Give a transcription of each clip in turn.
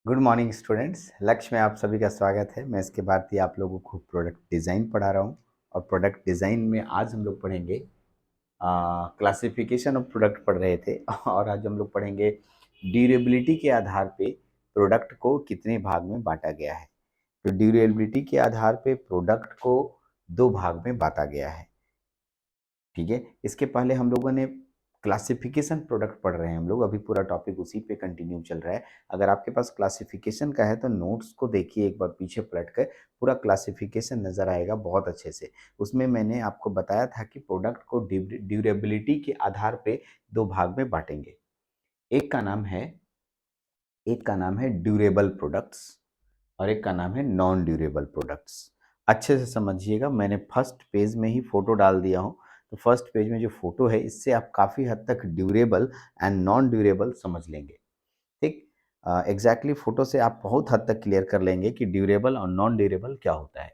Good morning students. लक्ष्य में आप सभी का स्वागत है। मैं इसके बाद ही आप लोगों को प्रोडक्ट डिज़ाइन पढ़ा रहा हूँ और प्रोडक्ट डिज़ाइन में आज हम लोग पढ़ेंगे क्लासिफिकेशन ऑफ प्रोडक्ट पढ़ रहे थे और आज हम लोग पढ़ेंगे ड्यूरेबिलिटी के आधार पे प्रोडक्ट को कितने भाग में बांटा गया है। तो ड्यूरेबिलिटी के आधार पे प्रोडक्ट को दो भाग में बांटा गया है। ठीक है, इसके पहले हम लोगों ने क्लासिफिकेशन प्रोडक्ट पढ़ रहे हैं। हम लोग अभी पूरा टॉपिक उसी पे कंटिन्यू चल रहा है। अगर आपके पास क्लासिफिकेशन का है तो नोट्स को देखिए, एक बार पीछे पलट कर पूरा क्लासिफिकेशन नज़र आएगा बहुत अच्छे से। उसमें मैंने आपको बताया था कि प्रोडक्ट को ड्यूरेबिलिटी के आधार पे दो भाग में बांटेंगे। एक का नाम है ड्यूरेबल प्रोडक्ट्स और एक का नाम है नॉन ड्यूरेबल प्रोडक्ट्स। अच्छे से समझिएगा, मैंने फर्स्ट पेज में ही फोटो डाल दिया हूँ। तो फर्स्ट पेज में जो फोटो है इससे आप काफ़ी हद तक ड्यूरेबल एंड नॉन ड्यूरेबल समझ लेंगे। ठीक, एग्जैक्टली फोटो से आप बहुत हद तक क्लियर कर लेंगे कि ड्यूरेबल और नॉन ड्यूरेबल क्या होता है।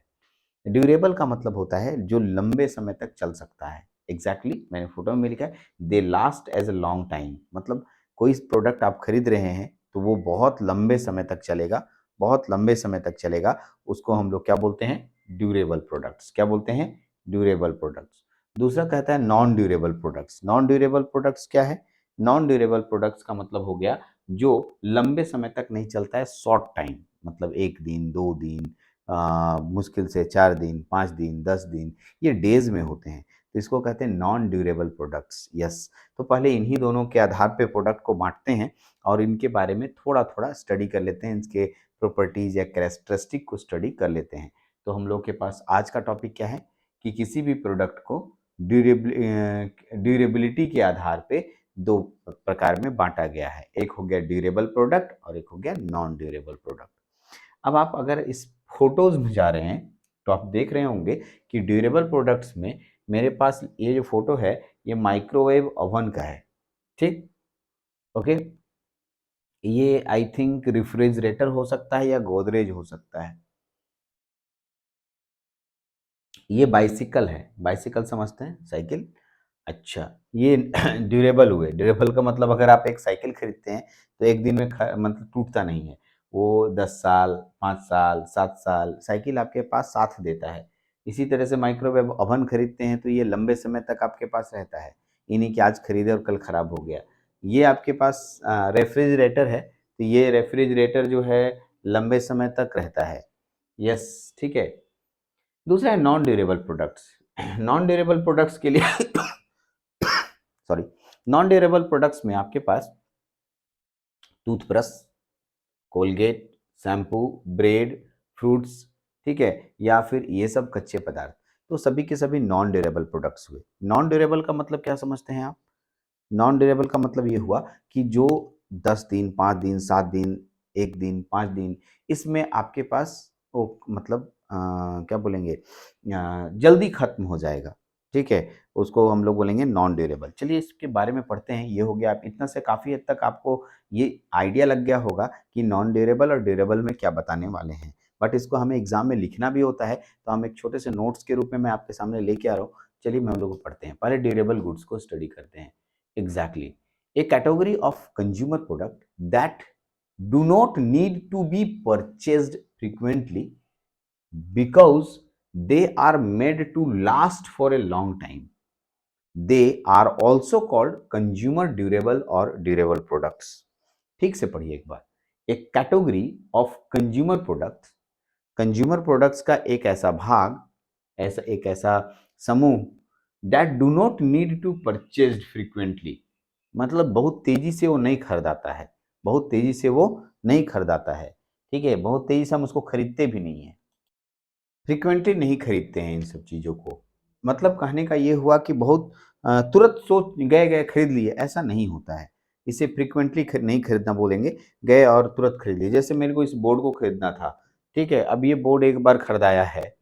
ड्यूरेबल का मतलब होता है जो लंबे समय तक चल सकता है। एग्जैक्टली मैंने फोटो में लिखा है they last as a long time. मतलब कोई प्रोडक्ट आप खरीद रहे हैं तो वो बहुत लंबे समय तक चलेगा, बहुत लंबे समय तक चलेगा। उसको हम लोग क्या बोलते हैं? Durable products. क्या बोलते हैं? Durable products. दूसरा कहता है non durable products. Non durable products क्या है? नॉन ड्यूरेबल प्रोडक्ट्स का मतलब हो गया जो लंबे समय तक नहीं चलता है, शॉर्ट टाइम। मतलब एक दिन, दो दिन, मुश्किल से 4 दिन, 5 दिन, 10 दिन, ये डेज़ में होते हैं। तो इसको कहते हैं नॉन ड्यूरेबल प्रोडक्ट्स। यस, तो पहले इन्हीं दोनों के आधार पे प्रोडक्ट को बाँटते हैं और इनके बारे में थोड़ा-थोड़ा स्टडी कर लेते हैं, इसके प्रॉपर्टीज़ या कैरेक्टरिस्टिक को स्टडी कर लेते हैं। तो हम लोग के पास आज का टॉपिक क्या है कि किसी भी प्रोडक्ट को ड्यूरेबिलिटी के आधार पे 2 प्रकार में बाँटा गया है। एक हो गया ड्यूरेबल प्रोडक्ट और एक हो गया नॉन ड्यूरेबल प्रोडक्ट। अब आप अगर इस फोटोज में जा रहे हैं तो आप देख रहे होंगे कि ड्यूरेबल प्रोडक्ट्स में मेरे पास ये जो फोटो है ये माइक्रोवेव ओवन का है। ठीक, ओके। ये आई थिंक रेफ्रिजरेटर हो सकता है या गोदरेज हो सकता है। ये बाइसिकल है, बाइसिकल समझते हैं, साइकिल। अच्छा, ये ड्यूरेबल हुए। ड्यूरेबल का मतलब अगर आप एक साइकिल खरीदते हैं तो एक दिन में मतलब टूटता नहीं है। वो 10 साल, 5 साल, 7 साल साइकिल आपके पास साथ देता है। इसी तरह से माइक्रोवेव ओवन खरीदते हैं तो ये लंबे समय तक आपके पास रहता है। ये नहीं कि आज खरीदे और कल खराब हो गया। ये आपके पास रेफ्रिजरेटर है तो ये रेफ्रिजरेटर जो है लंबे समय तक रहता है। यस, ठीक है। दूसरा है non durable products. Non durable products के लिए सॉरी, नॉन ड्यूरेबल प्रोडक्ट्स में आपके पास toothbrush, Colgate, shampoo, bread, fruits, ठीक है, या फिर ये सब कच्चे पदार्थ, तो सभी के सभी नॉन ड्यूरेबल प्रोडक्ट्स हुए। नॉन ड्यूरेबल का मतलब क्या समझते हैं आप? नॉन ड्यूरेबल का मतलब ये हुआ कि जो 10 दिन, 5 दिन, 7 दिन, एक दिन, 5 दिन, इसमें आपके पास वो मतलब क्या बोलेंगे, जल्दी खत्म हो जाएगा। ठीक है, उसको हम लोग बोलेंगे नॉन ड्यूरेबल। चलिए इसके बारे में पढ़ते हैं। ये हो गया, आप इतना से काफ़ी हद तक आपको ये आइडिया लग गया होगा कि नॉन ड्यूरेबल और ड्यूरेबल में क्या बताने वाले हैं। बट इसको हमें एग्जाम में लिखना भी होता है तो हम एक छोटे से नोट्स के रूप में मैं आपके सामने लेके आ रहा हूँ। चलिए हम लोग पढ़ते हैं, पहले ड्यूरेबल गुड्स को स्टडी करते हैं। Exactly. A category of consumer product that do not need to be purchased frequently because they are made to last for a long time. They are also called consumer durable or durable products. ठीक से पढ़िए एक बार। एक category of consumer products का एक ऐसा भाग, एक ऐसा समूह, that do not need to purchase frequently, मतलब बहुत तेजी से वो नहीं खरीदाता है, बहुत तेजी से वो नहीं खरीदाता है। ठीक है, बहुत तेजी से हम उसको खरीदते भी नहीं है, फ्रीक्वेंटली नहीं खरीदते हैं इन सब चीज़ों को। मतलब कहने का ये हुआ कि बहुत तुरंत सोच गए गए खरीद लिए, ऐसा नहीं होता है। इसे फ्रीक्वेंटली नहीं खरीदना बोलेंगे, गए और तुरंत खरीद लिए। जैसे मेरे को इस बोर्ड को खरीदना था, ठीक है, अब ये बोर्ड एक बार खरीदाया है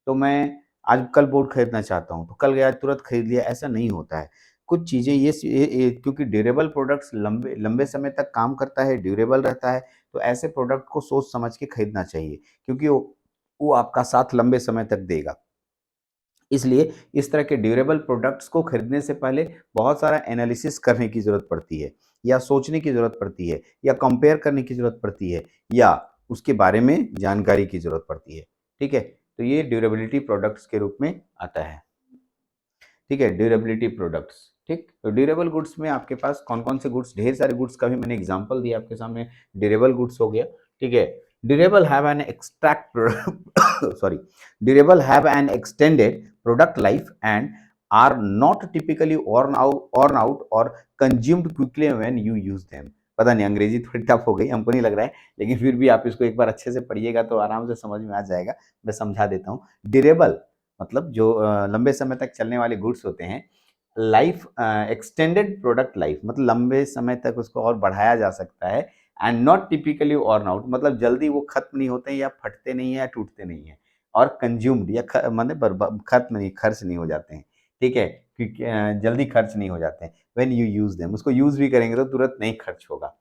तो मैं आज कल बोर्ड खरीदना चाहता हूँ तो कल गया तुरंत खरीद लिया, ऐसा नहीं होता है। कुछ चीज़ें ये क्योंकि ड्यूरेबल प्रोडक्ट्स लंबे लंबे समय तक काम करता है, ड्यूरेबल रहता है, तो ऐसे प्रोडक्ट को सोच समझ के खरीदना चाहिए क्योंकि वो आपका साथ लंबे समय तक देगा। इसलिए इस तरह के ड्यूरेबल प्रोडक्ट्स को खरीदने से पहले बहुत सारा एनालिसिस करने की ज़रूरत पड़ती है, या सोचने की ज़रूरत पड़ती है, या कंपेयर करने की ज़रूरत पड़ती है, या उसके बारे में जानकारी की ज़रूरत पड़ती है। ठीक है? तो ये ड्यूरेबिलिटी प्रोडक्ट्स के रूप में आता है। ठीक है, ड्यूरेबिलिटी प्रोडक्ट्स। ठीक, तो ड्यूरेबल गुड्स में आपके पास कौन कौन से गुड्स, ढेर सारे गुड्स का भी मैंने एग्जांपल दिया आपके सामने। ड्यूरेबल गुड्स हो गया। ठीक है, durable have an extract sorry, durable have an extended product life and are not typically worn out और consumed quickly when you use them. पता नहीं, अंग्रेजी थोड़ी टफ हो गई, हमको नहीं लग रहा है, लेकिन फिर भी आप इसको एक बार अच्छे से पढ़िएगा तो आराम से समझ में आ जाएगा। मैं समझा देता हूँ। ड्यूरेबल मतलब जो लंबे समय तक चलने वाले गुड्स होते हैं। लाइफ एक्सटेंडेड प्रोडक्ट लाइफ मतलब लंबे समय तक उसको और बढ़ाया जा सकता है। And not typically worn out मतलब जल्दी वो खत्म नहीं होते हैं, या फटते नहीं है, या टूटते नहीं है। और कंज्यूम्ड या मतलब खत्म नहीं, खर्च नहीं हो जाते हैं। ठीक है, क्योंकि जल्दी खर्च नहीं हो जाते हैं। व्हेन यू यूज देम, उसको यूज भी करेंगे तो तुरंत नहीं खर्च होगा।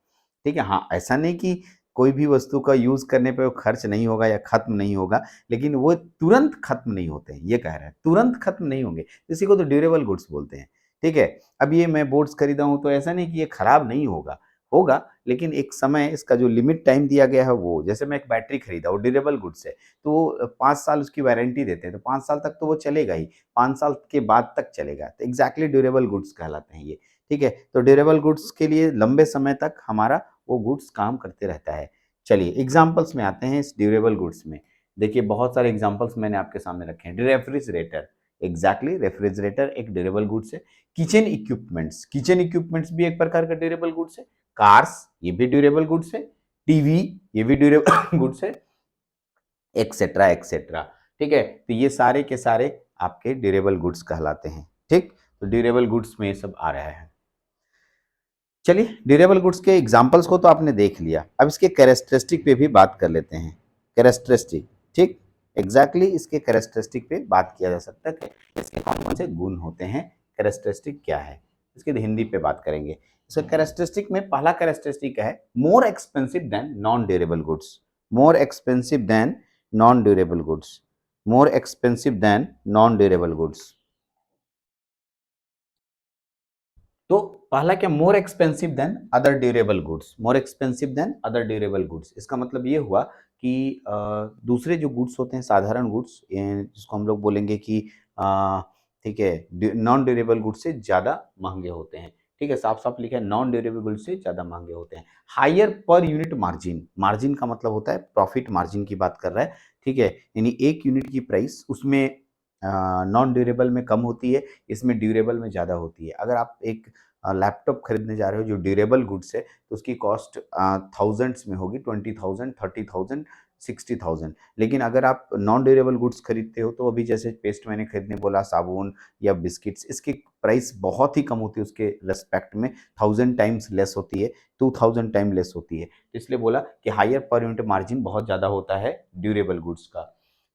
ठीक है, हाँ, ऐसा नहीं कि कोई भी वस्तु का यूज करने पे वो खर्च नहीं होगा या खत्म नहीं होगा, लेकिन वो तुरंत खत्म नहीं होते हैं, ये कह रहे हैं, तुरंत खत्म नहीं होंगे। इसी को तो ड्यूरेबल गुड्स बोलते हैं। ठीक है, अब ये मैं बोर्ड्स खरीदा हूँ तो ऐसा नहीं कि ये खराब नहीं होगा, होगा, लेकिन एक समय, इसका जो लिमिट टाइम दिया गया है, वो जैसे मैं एक बैटरी खरीदा, वो ड्यूरेबल गुड्स है, तो वो 5 साल उसकी वारंटी देते हैं, तो 5 साल तक तो वो चलेगा ही, 5 साल के बाद तक चलेगा, तो एग्जैक्टली ड्यूरेबल गुड्स कहलाते हैं ये। ठीक है, तो ड्यूरेबल गुड्स के लिए लंबे समय तक हमारा वो गुड्स काम करते रहता है। चलिए एग्जाम्पल्स में आते हैं इस ड्यूरेबल गुड्स में। देखिए बहुत सारे एग्जाम्पल्स मैंने आपके सामने रखे हैं। रेफ्रिजरेटर, एग्जैक्टली रेफ्रिजरेटर एक ड्यूरेबल गुड्स है। किचन इक्विपमेंट्स, किचन इक्विपमेंट्स भी एक प्रकार का ड्यूरेबल गुड्स है। कार्स, ये भी ड्यूरेबल गुड्स है। टीवी, ये भी ड्यूरेबल गुड्स है, एक्सेट्रा एक्सेट्रा। ठीक है, तो ये सारे के सारे आपके ड्यूरेबल गुड्स कहलाते हैं। ठीक, तो ड्यूरेबल गुड्स में ये सब आ रहा है। चलिए ड्यूरेबल गुड्स के एग्जाम्पल्स को तो आपने देख लिया, अब इसके कैरेक्टरिस्टिक पे भी बात कर लेते हैं। कैरेक्टरिस्टिक, ठीक, एग्जैक्टली इसके कैरेक्टरिस्टिक पे बात किया जा सकता है कि इसके कौन कौन से गुण होते हैं, कैरेक्टरिस्टिक क्या है, इसके हिंदी पे बात करेंगे। इसका कैरेक्टरिस्टिक में पहला कैरेक्टरिस्टिक है more expensive than non durable goods. More expensive than non durable goods, more expensive than non durable goods. तो पहला क्या, more expensive than other durable goods, more expensive than other durable goods, इसका मतलब ये हुआ कि दूसरे जो गुड्स होते हैं, साधारण गुड्स, जिसको हम लोग बोलेंगे कि ठीक है, नॉन ड्यूरेबल गुड्स से ज़्यादा महंगे होते हैं। ठीक है, साफ साफ लिखा है, नॉन ड्यूरेबल गुड्स से ज़्यादा महंगे होते हैं। Higher per unit margin, margin का मतलब होता है प्रॉफिट मार्जिन की बात कर रहा है। ठीक है, यानी एक यूनिट की प्राइस उसमें नॉन ड्यूरेबल में कम होती है, इसमें ड्यूरेबल में ज़्यादा होती है। अगर आप एक लैपटॉप खरीदने जा रहे हो जो ड्यूरेबल गुड्स है, तो उसकी कॉस्ट थाउजेंड्स में होगी, 20,000, 30,000, 60,000। लेकिन अगर आप नॉन ड्यूरेबल गुड्स खरीदते हो, तो अभी जैसे पेस्ट मैंने खरीदने बोला, साबुन या बिस्किट्स, इसकी प्राइस बहुत ही कम होती है उसके रेस्पेक्ट में, 1000 टाइम्स लेस होती है, 2000 टाइम लेस होती है। तो इसलिए बोला कि हायर पर यूनिट मार्जिन बहुत ज़्यादा होता है ड्यूरेबल गुड्स का।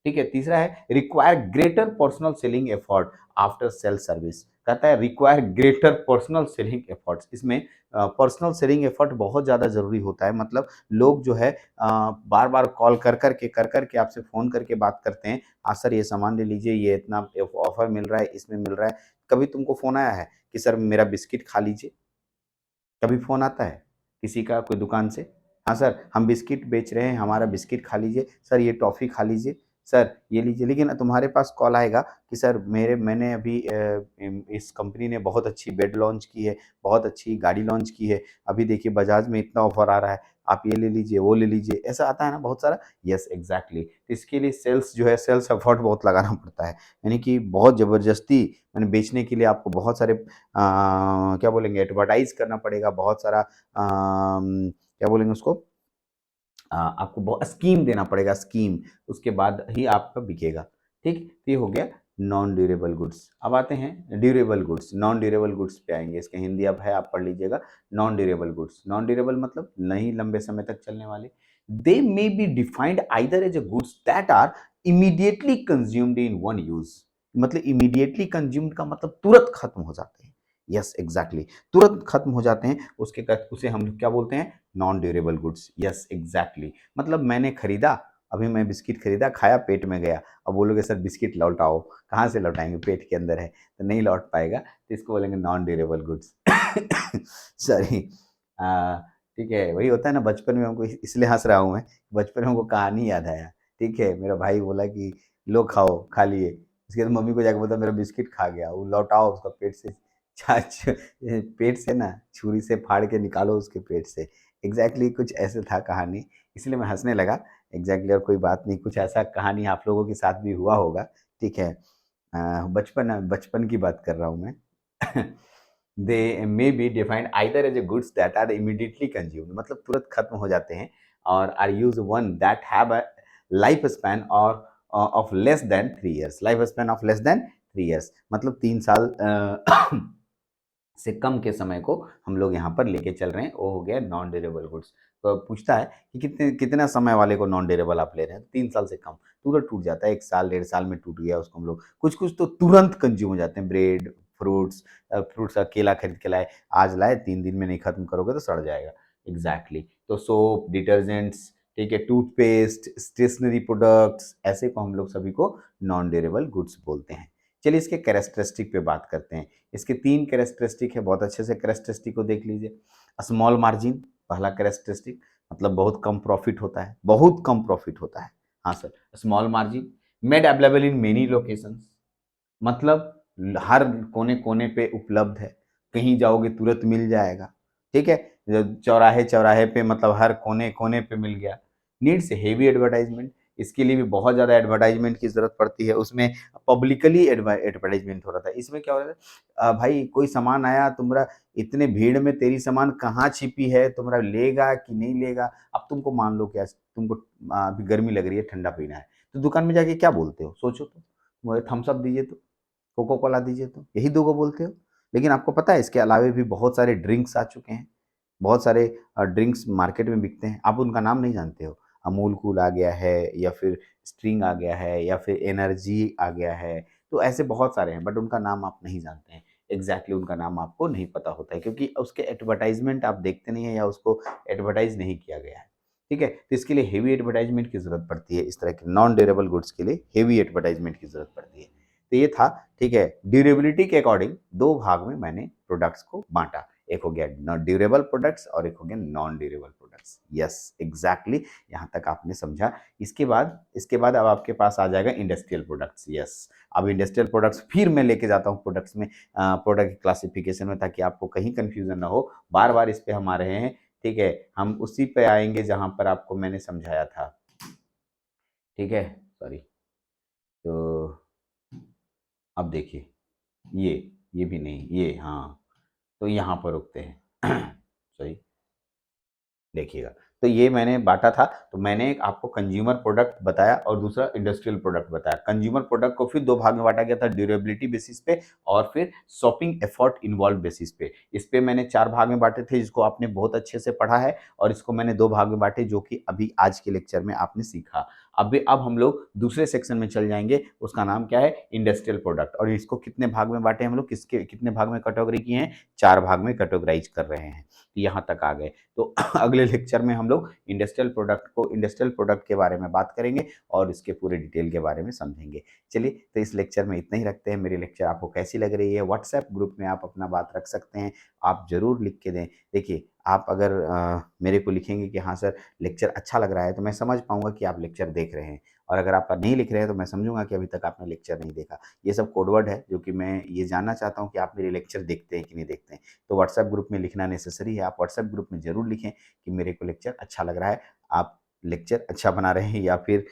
ठीक है, तीसरा है require greater personal selling effort after sale service. कहता है require greater personal selling efforts, इसमें पर्सनल सेलिंग एफर्ट बहुत ज़्यादा ज़रूरी होता है। मतलब लोग जो है बार बार कॉल कर कर के आपसे फ़ोन करके बात करते हैं, हाँ सर ये सामान ले लीजिए, ये इतना ऑफर मिल रहा है, इसमें मिल रहा है। कभी तुमको फ़ोन आया है कि सर मेरा बिस्किट खा लीजिए? कभी फ़ोन आता है किसी का, कोई दुकान से, हाँ सर हम बिस्किट बेच रहे हैं, हमारा बिस्किट खा लीजिए, सर ये टॉफ़ी खा लीजिए, सर ये लीजिए। लेकिन तुम्हारे पास कॉल आएगा कि सर मैंने अभी इस कंपनी ने बहुत अच्छी बेड लॉन्च की है, बहुत अच्छी गाड़ी लॉन्च की है, अभी देखिए बजाज में इतना ऑफर आ रहा है, आप ये ले लीजिए, वो ले लीजिए, ऐसा आता है ना बहुत सारा। यस एग्जैक्टली, तो इसके लिए सेल्स जो है, सेल्स एफर्ट बहुत लगाना पड़ता है, यानी कि बहुत ज़बरदस्ती मैंने बेचने के लिए आपको बहुत सारे क्या बोलेंगे, एडवर्टाइज करना पड़ेगा, बहुत सारा क्या बोलेंगे उसको, आपको बहुत स्कीम देना पड़ेगा, स्कीम, उसके बाद ही आपका बिकेगा। ठीक, तो ये हो गया नॉन ड्यूरेबल गुड्स। अब आते हैं durable goods, non durable goods पे आएंगे, इसके हिंदी अब है, आप पढ़ लीजिएगा। Non durable goods, non durable मतलब नहीं लंबे समय तक चलने वाले। They may be defined either as a goods that are immediately consumed in one use. मतलब इमीडिएटली कंज्यूम्ड का मतलब तुरंत खत्म हो जाते हैं। यस एग्जैक्टली, तुरंत खत्म हो जाते हैं, उसके उसे हम लोग क्या बोलते हैं, non durable goods. Yes exactly, मतलब मैंने खरीदा अभी मैं बिस्किट खरीदा, खाया, पेट में गया। अब बोलोगे सर बिस्किट लौटाओ, कहाँ से लौटाएँगे, पेट के अंदर है, तो नहीं लौट पाएगा, तो इसको बोलेंगे नॉन ड्यूरेबल गुड्स। सॉरी। अ, ठीक है, वही होता है ना, बचपन में हमको इसलिए हँस रहा हूँ मैं, बचपन में हमको कहानी याद आया, ठीक है? मेरा भाई बोला कि लो खाओ, खा लिए। उसके बाद मम्मी को जाके बोलता मेरा बिस्किट खा गया, वो लौटाओ उसका पेट से, छाछ पेट से ना छुरी से फाड़ के निकालो उसके पेट से। एग्ज़ैक्टली कुछ ऐसे था कहानी, इसलिए मैं हँसने लगा। एग्ज़ैक्टली और कोई बात नहीं, कुछ ऐसा कहानी आप लोगों के साथ भी हुआ होगा, ठीक है? बचपन बचपन की बात कर रहा हूँ मैं। They may be defined either as a goods that are immediately consumed, मतलब तुरंत खत्म हो जाते हैं, और are use one that have a life span और of less than 3 years, life span of less than 3 years, मतलब 3 साल से कम के समय को हम लोग यहाँ पर लेके चल रहे हैं, वो हो गया नॉन ड्यूरेबल गुड्स। तो पूछता है कि कितने कितना समय वाले को नॉन ड्यूरेबल आप ले रहे हैं, तो 3 साल से कम, तुरंत टूट जाता है, 1 साल, 1.5 साल में टूट गया उसको हम लोग। कुछ-कुछ तो तुरंत कंज़्यूम हो जाते हैं, ब्रेड, फ्रूट्स, फ्रूट्स का केला खरीद के लाए, आज लाए, 3 दिन में नहीं खत्म करोगे तो सड़ जाएगा। एग्ज़ैक्टली। तो सोप, डिटर्जेंट्स, ठीक है, टूथपेस्ट, स्टेशनरी प्रोडक्ट्स, ऐसे को हम लोग सभी को नॉन ड्यूरेबल गुड्स बोलते हैं। चलिए इसके कैरेक्टरिस्टिक पे बात करते हैं। इसके 3 कैरेक्टरिस्टिक है, बहुत अच्छे से कैरेक्टरिस्टिक को देख लीजिए। स्मॉल मार्जिन, पहला कैरेक्टरिस्टिक, मतलब बहुत कम प्रॉफिट होता है, बहुत कम प्रॉफिट होता है। हाँ sir, small margin, made available in many locations, मतलब हर कोने-कोने पे उपलब्ध है, कहीं जाओगे तुरंत मिल जाएगा, ठीक है? चौराहे-चौराहे पे, मतलब हर कोने-कोने पे मिल गया। नीड्स हेवी एडवर्टाइज़मेंट, इसके लिए भी बहुत ज़्यादा एडवर्टाइज़मेंट की ज़रूरत पड़ती है, उसमें पब्लिकली एडवर्टाइज़मेंट हो रहा था। इसमें क्या हो रहा था, भाई कोई सामान आया, तुमरा इतने भीड़ में तेरी सामान कहाँ छिपी है, तुमरा लेगा कि नहीं लेगा? अब तुमको मान लो क्या, तुमको अभी गर्मी लग रही है, ठंडा पीना है, तो दुकान में जाके क्या बोलते हो? सोचो तो, मुझे थम्स अप दीजिए तो। कोको कोला दीजिए तो, यही 2 को बोलते हो। लेकिन आपको पता है इसके अलावे भी बहुत सारे ड्रिंक्स आ चुके हैं, बहुत सारे ड्रिंक्स मार्केट में बिकते हैं, आप उनका नाम नहीं जानते हो। अमूल कूल आ गया है, या फिर स्टिंग आ गया है, या फिर एनर्जी आ गया है, तो ऐसे बहुत सारे हैं, बट उनका नाम आप नहीं जानते हैं। एग्ज़ैक्टली उनका नाम आपको नहीं पता होता है, क्योंकि उसके एडवर्टाइज़मेंट आप देखते नहीं हैं, या उसको एडवर्टाइज़ नहीं किया गया है। ठीक है? तो इसके लिए हेवी एडवर्टाइज़मेंट की ज़रूरत पड़ती है, इस तरह के नॉन ड्यूरेबल गुड्स के लिए हेवी एडवर्टाइज़मेंट की ज़रूरत पड़ती है। तो ये था, ठीक है? ड्यूरेबिलिटी के अकॉर्डिंग 2 भाग में मैंने प्रोडक्ट्स को बाँटा। एक हो गया ड्यूरेबल प्रोडक्ट्स और एक हो गया non durable products. Yes, exactly, यहाँ तक आपने समझा। इसके बाद अब आपके पास आ जाएगा इंडस्ट्रियल प्रोडक्ट्स। यस, अब इंडस्ट्रियल प्रोडक्ट्स फिर मैं लेके जाता हूँ प्रोडक्ट्स में, प्रोडक्ट क्लासिफिकेशन में, ताकि आपको कहीं कन्फ्यूज़न ना हो। बार-बार इस पे हम आ रहे हैं, ठीक है? हम उसी पे आएँगे जहाँ पर आपको मैंने समझाया था। ठीक है? सॉरी। तो अब देखिए, ये ये भी नहीं, ये हाँ, तो यहाँ पर रुकते हैं। सॉरी, देखिएगा, तो ये मैंने बाँटा था, तो मैंने एक आपको कंज्यूमर प्रोडक्ट बताया और दूसरा इंडस्ट्रियल प्रोडक्ट बताया। कंज्यूमर प्रोडक्ट को फिर 2 भाग में बाँटा गया था, ड्यूरेबिलिटी बेसिस पे और फिर शॉपिंग एफर्ट इन्वॉल्व बेसिस पे। इस पे मैंने 4 भाग में बाँटे थे, जिसको आपने बहुत अच्छे से पढ़ा है, और इसको मैंने 2 भाग में बाँटे, जो कि अभी आज के लेक्चर में आपने सीखा। अब हम लोग दूसरे सेक्शन में चल जाएँगे, उसका नाम क्या है? इंडस्ट्रियल प्रोडक्ट, और इसको कितने भाग में बाँटे हम लोग, किसके कितने भाग में कैटेगरी किए हैं? 4 भाग में कैटेगराइज़ कर रहे हैं। यहाँ तक आ गए। तो अगले लेक्चर में हम लोग इंडस्ट्रियल प्रोडक्ट के बारे में बात करेंगे और इसके पूरे डिटेल के बारे में समझेंगे। चलिए, तो इस लेक्चर में इतना ही रखते हैं। मेरी लेक्चर आपको कैसी लग रही है? व्हाट्सएप ग्रुप में आप अपना बात रख सकते हैं। आप ज़रूर लिख के दें। देखिए, आप अगर मेरे को लिखेंगे कि हाँ सर, लेक्चर अच्छा लग रहा है, तो मैं समझ पाऊँगा कि आप लेक्चर देख रहे हैं, और अगर आप नहीं लिख रहे हैं, तो मैं समझूँगा कि अभी तक आपने लेक्चर नहीं देखा। ये सब कोड वर्ड है, जो कि मैं ये जानना चाहता हूँ कि आप मेरे लेक्चर देखते हैं कि नहीं देखते हैं। तो व्हाट्सएप ग्रुप में लिखना नेसेसरी है। आप व्हाट्सएप ग्रुप में ज़रूर लिखें कि मेरे को लेक्चर अच्छा लग रहा है, आप लेक्चर अच्छा बना रहे हैं, या फिर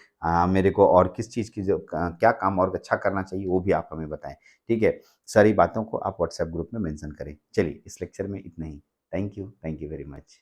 मेरे को और किस चीज़ की क्या काम और अच्छा करना चाहिए, वो भी आप हमें बताएँ। ठीक है? सारी बातों को आप व्हाट्सएप ग्रुप में मेंशन करें। चलिए, इस लेक्चर में इतना ही। Thank you very much.